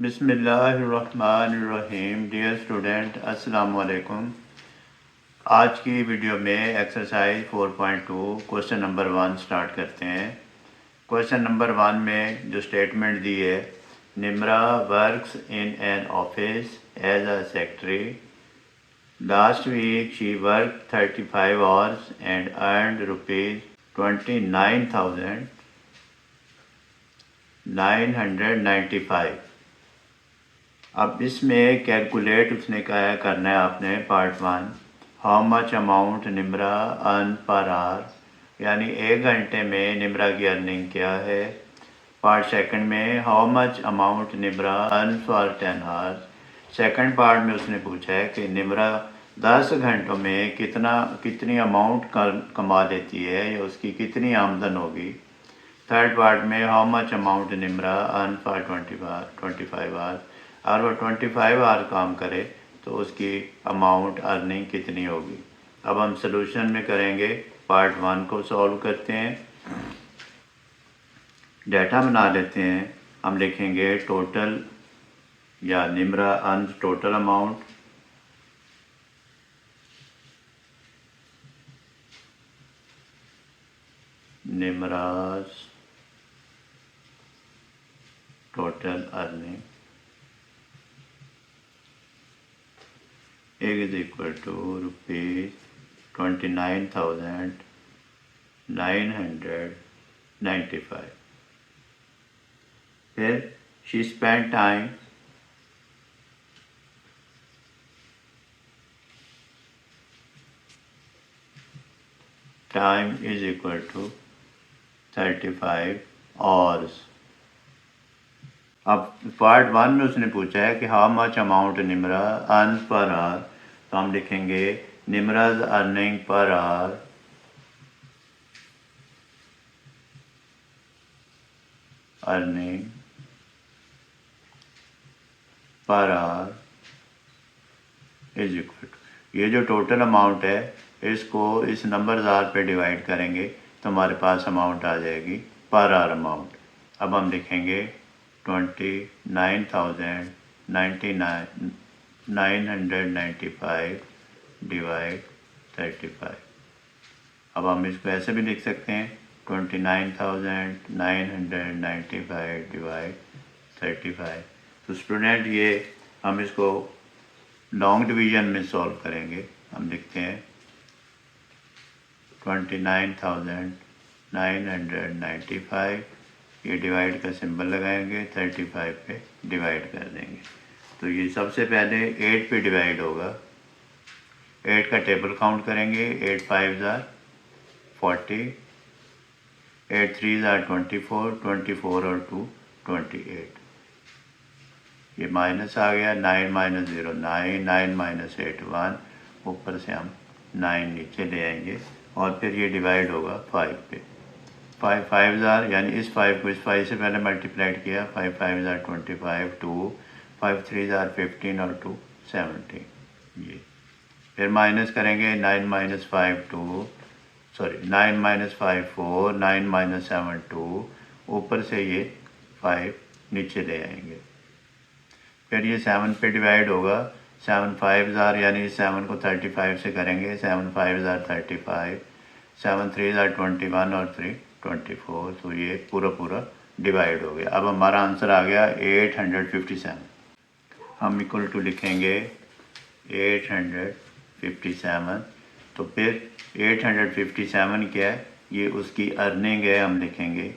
बिस्मिल्लाहिर्रहमानिर्रहीम। Dear student, अस्सलाम वालेकुम। आज की वीडियो में एक्सरसाइज 4.2 क्वेश्चन नंबर 1 स्टार्ट करते हैं। क्वेश्चन नंबर 1 में जो स्टेटमेंट दी है, Nimra works in an office as a secretary. Last week she work 35 hours and earned ₹29,995। अब इसमें कैलकुलेट उसने कहा करना है आपने part 1, how much amount Nimra earn per hour, यानी 1 घंटे में निम्रा की अर्निंग क्या है। पार्ट सेकंड में how much amount Nimra earn for 10 hours. Second part में उसने पूछा है कि निम्रा 10 घंटों में कितनी अमाउंट कमा लेती है या उसकी कितनी आमदन होगी। थर्ड पार्ट में how much amount Nimra earn for 25 hours. और वो 25 आवर काम करे तो उसकी अमाउंट अर्निंग कितनी होगी। अब हम सॉल्यूशन में करेंगे। पार्ट 1 को सॉल्व करते हैं। डाटा बना लेते हैं। हम लिखेंगे टोटल या Nimra earn total amount, Nimra's total earning is equal to ₹29,995। फिर she spent time is equal to 35 hours। अब पार्ट 1 में उसने पूछा है कि how much amount Nimra earn per hour, तो हम लिखेंगे Nimra's earning per hour is equal to, ये जो टोटल अमाउंट है इसको इस नंबर 1000 पे डिवाइड करेंगे तो हमारे पास अमाउंट आ जाएगी पर आवर अमाउंट। अब हम लिखेंगे 29,995 डिवाइड 35। अब हम इसको ऐसे भी लिख सकते हैं 29,995 डिवाइड 35। तो स्टूडेंट ये हम इसको लॉन्ग डिवीजन में सॉल्व करेंगे। हम लिखते हैं 29,995, ये डिवाइड का सिंबल लगाएंगे, 35 पे डिवाइड कर देंगे। तो ये सबसे पहले 8 पे डिवाइड होगा। 8 का टेबल काउंट करेंगे। 8 5 ज़ार 40, 8 3 ज़ार 24, 24 और 2 28। ये माइनस आ गया, 9 माइनस 0 9, 9 माइनस 8 1, ऊपर से हम 9 नीचे ले आएंगे और फिर ये डिवाइड होगा 5 पे। 5 5 ज़ार, यानी इस 5 को इस 5 से पहले मल्टीप्लाइड किया, 5 5 ज़ार 25, 2 5 3 ज़ार 15 और 2 17। ये फिर माइनस करेंगे, 9 माइनस 5 4, 9 माइनस 7 2, ऊपर से ये 5 नीचे ले आएंगे। फिर ये 7 पे डिवाइड होगा। 7 5 ज़ार, यानी इस 7 को 35 से करेंगे, 7 5 ज़ार 35, 7 3 ज़ार 21 और 3 24। तो ये पूरा डिवाइड हो गया। अब हमारा आंसर आ गया 857। हम इक्वल टू लिखेंगे 857। तो फिर 857 क्या है, ये उसकी अर्निंग है। हम लिखेंगे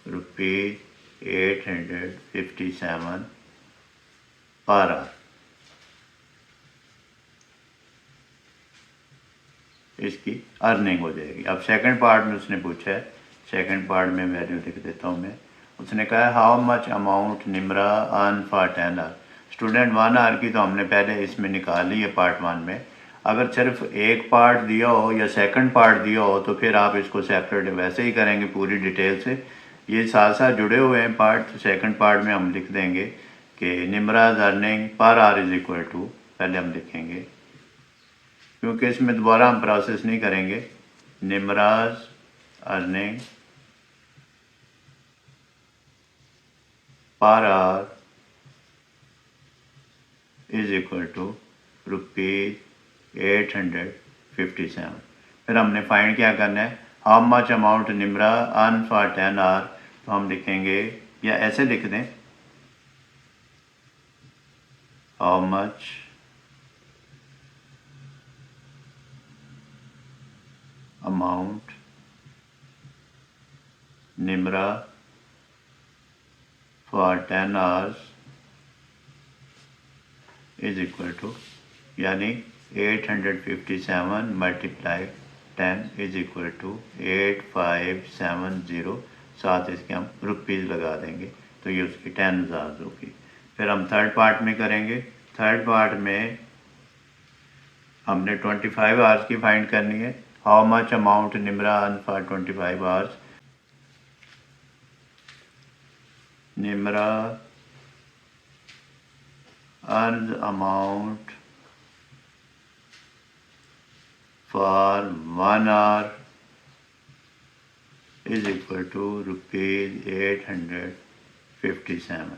₹857 पर आवर, इसकी अर्निंग हो जाएगी। अब सेकंड पार्ट में उसने पूछा है, सेकंड पार्ट में वैल्यू लिख देता हूँ मैं। उसने कहा है how much amount Nimra earn for 10 hour. Student 1 hour की तो हमने पहले इसमें निकाल ली है पार्ट 1 में। अगर सिर्फ एक पार्ट दिया हो या सेकंड पार्ट दिया हो तो फिर आप इसको सेपरेट वैसे ही करेंगे पूरी डिटेल से। ये साथ साथ जुड़े हुए हैं पार्ट। तो सेकंड पार्ट में हम लिख देंगे कि Nimra's earning per hour is equal to, पहले हम लिखेंगे क्योंकि इसमें दोबारा हम प्रोसेस नहीं करेंगे, Nimra's earning per hour is equal to ₹857। फिर हमने फाइंड क्या करना है, how much amount Nimra earn for 10 hour. तो हम लिखेंगे या ऐसे लिख दें, how much amount Nimra for 10 hours is equal to, यानी 857 मल्टीप्लाई 10 इज इक्वल टू 8570। साथ इसके हम रुपीज़ लगा देंगे तो ये उसकी 10,000 होगी। फिर हम थर्ड पार्ट में करेंगे। थर्ड पार्ट में हमने 25 आवर्स की फाइंड करनी है। How much amount Nimra earn for 25 hours. Nimra earn amount for 1 hour is equal to ₹857।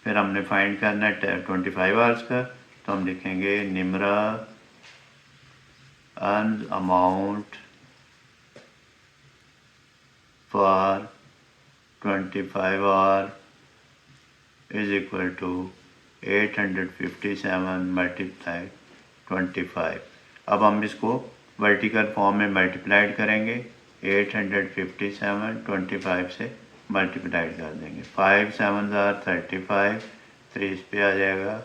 फिर हमने फाइंड करना है 25 आवर्स का, तो हम लिखेंगे Nimra earn amount for 25 hour is equal to 857 multiply 25। अब हम इसको वर्टिकल फॉर्म में मल्टीप्लाइड करेंगे। 857 25 से मल्टीप्लाइड कर देंगे। 5 7 35, 3 इस पे आ जाएगा।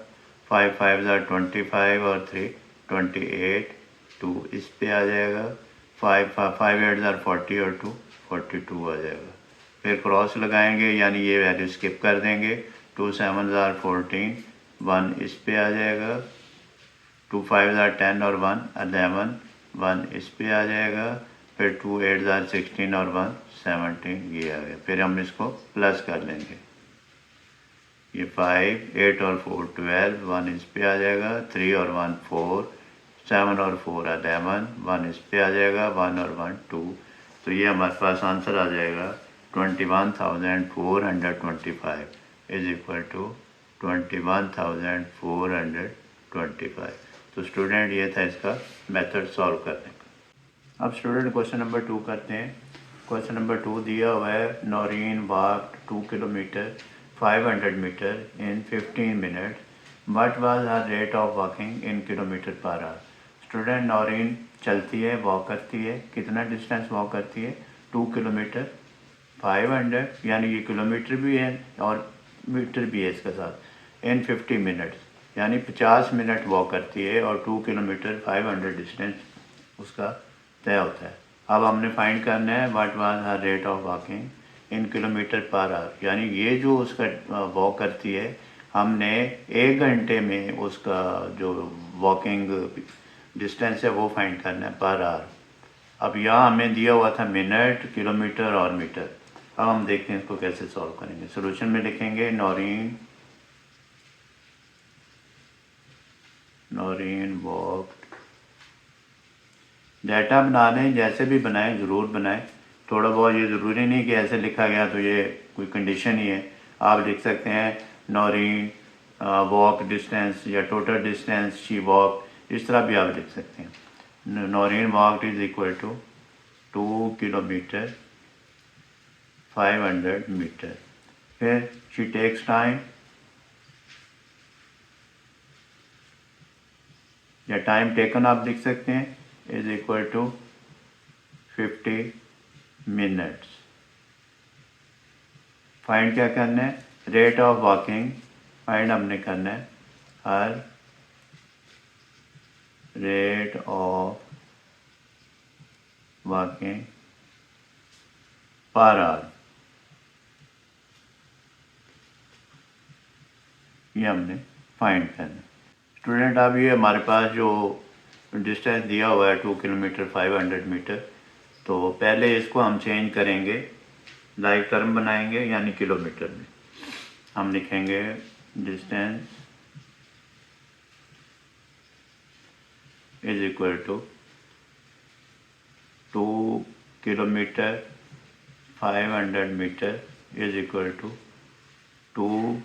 5 5 25 और 3 28, 2 इस पे आ जाएगा। 5 5 8 40 और 2 42 आ जाएगा। फिर क्रॉस लगाएंगे, यानी ये वैल्यू स्किप कर देंगे। 2 7 14, 1 इस पे आ जाएगा। 2 5 10 और 1 11, 1 इस पे आ जाएगा। फिर 2 8 16 और 1 17, ये आ गया। फिर हम इसको प्लस कर लेंगे। ये 5 8 और 4 12, 1 इस पे आ जाएगा। 3 और 1 4, 7 और 4 11, 1 इस पे आ जाएगा। 1 और 1 2। तो ये हमारे पास आंसर आ जाएगा 21,425 इज इक्वल टू 21,425। तो स्टूडेंट ये था इसका मेथड सॉल्व करने का। अब स्टूडेंट क्वेश्चन नंबर 2 करते हैं। क्वेश्चन नंबर 2 दिया हुआ है, Naureen walk 2 kilometre 500 metre in 15 minute, what was her rate of walking in kilometre per hour. Student Naureen चलती है, वॉक करती है, कितना डिस्टेंस वॉक करती है, 2 किलोमीटर 500, यानी ये किलोमीटर भी है और मीटर भी है इसके साथ, इन 50 मिनट्स, यानी 50 मिनट वॉक करती है और 2 किलोमीटर 500 डिस्टेंस उसका तय होता है। अब हमने फाइंड करना है what was her rate of walking in kilometre per hour, यानी ये जो उसका वॉक करती है, हमने 1 घंटे में उसका जो वॉकिंग डिस्टेंस है वो फाइंड करना है पर आवर। अब यहाँ हमें दिया हुआ था मिनट, किलोमीटर और मीटर। अब हम देखते हैं इसको कैसे सॉल्व करेंगे। सॉल्यूशन में लिखेंगे नौरीन वॉक। डाटा बना लें, जैसे भी बनाएं ज़रूर बनाएं। थोड़ा बहुत ये ज़रूरी नहीं कि ऐसे लिखा गया तो ये कोई कंडीशन ही है। आप लिख सकते हैं नौरीन वॉक डिस्टेंस या टोटल डिस्टेंस शी वॉक, इस तरह भी आप लिख सकते हैं। Naureen walk is equal to 2 kilometre 500 metre. फिर शी टेक्स टाइम, या टाइम टेकन आप लिख सकते हैं, is equal to 50 minutes. Find क्या करना है, रेट ऑफ वॉकिंग फाइंड हमने करना है, her rate of walking per hour, ये हमने फाइंड करना है। स्टूडेंट अब ये हमारे पास जो डिस्टेंस दिया हुआ है 2 किलोमीटर 500 मीटर, तो पहले इसको हम चेंज करेंगे, लाइक टर्म बनाएंगे, यानी किलोमीटर में हम लिखेंगे distance is equal to 2 kilometre 500 metre is equal to 2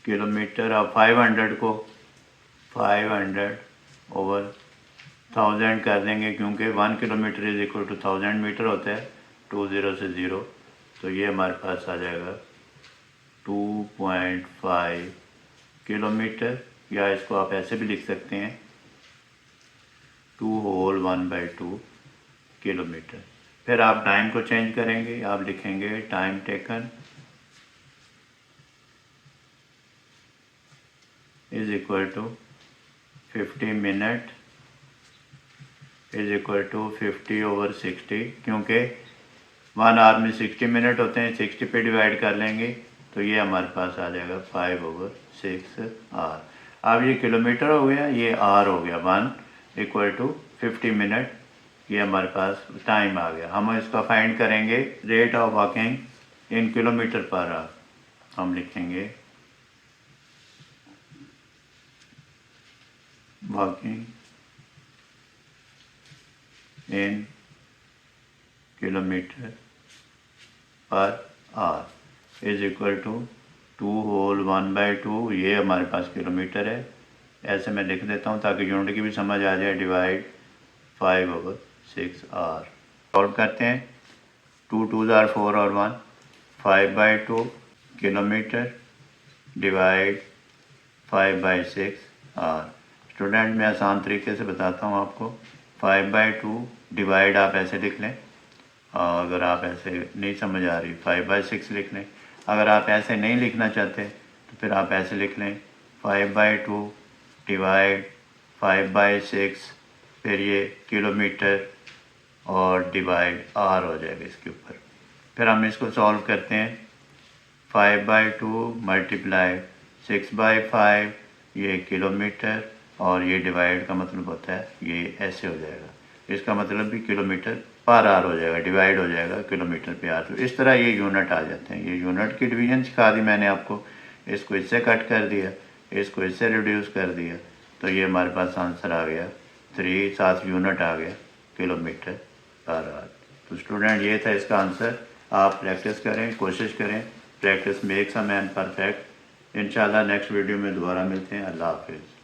kilometre. अब 500 को 500 ओवर 1000 कर देंगे, क्योंकि 1 kilometre is equal to 1000 metre होता है, 20 से 0, तो ये हमारे पास आ जाएगा 2.5 किलोमीटर, या इसको आप ऐसे भी लिख सकते हैं 2 होल 1/2 किलोमीटर। फिर आप टाइम को चेंज करेंगे, आप लिखेंगे time taken is equal to 50 minute is equal to 50 over 60, क्योंकि 1 आवर में 60 मिनट होते हैं, 60 पे डिवाइड कर लेंगे तो ये हमारे पास आ जाएगा 5 ओवर 6 आर। अब ये किलोमीटर हो गया, ये आर हो गया, 1 इक्वल टू 50 मिनट, ये हमारे पास टाइम आ गया। हम इसका फाइंड करेंगे rate of walking in kilometre per hour. हम लिखेंगे walking in kilometre per hour is equal to 2 whole 1/2, ये हमारे पास किलोमीटर है। ऐसे मैं लिख देता हूँ ताकि यूनिट की भी समझ आ जाए, डिवाइड 5 ओवर 6 आर। सॉल्व करते हैं, 2 2 आर 4 और 1, 5/2 किलोमीटर डिवाइड 5/6 आर। स्टूडेंट मैं आसान तरीके से बताता हूँ आपको, 5/2 डिवाइड आप ऐसे लिख लें, अगर आप ऐसे नहीं समझ आ रही 5/6 लिख लें। अगर आप ऐसे नहीं लिखना चाहते तो फिर आप ऐसे लिख लें 5/2 डिवाइड 5/6, फिर ये किलोमीटर और डिवाइड आर हो जाएगा इसके ऊपर। फिर हम इसको सॉल्व करते हैं, 5/2 मल्टीप्लाई 6/5, ये किलोमीटर, और ये डिवाइड का मतलब होता है ये ऐसे हो जाएगा, इसका मतलब भी किलोमीटर पर आर हो जाएगा, डिवाइड हो जाएगा किलोमीटर पे आर। तो इस तरह ये यूनिट आ जाते हैं। ये यूनिट की डिवीजन सिखा दी मैंने आपको, इसको इससे कट कर दिया, इसको इससे रिड्यूस कर दिया, तो ये हमारे पास आंसर आ गया 3, साथ यूनिट आ गया किलोमीटर पर आर। तो स्टूडेंट ये था इसका आंसर। आप प्रैक्टिस करें, कोशिश करें, practice makes a man perfect. इंशाल्लाह नेक्स्ट वीडियो में दोबारा मिलते हैं। अल्लाह हाफिज़।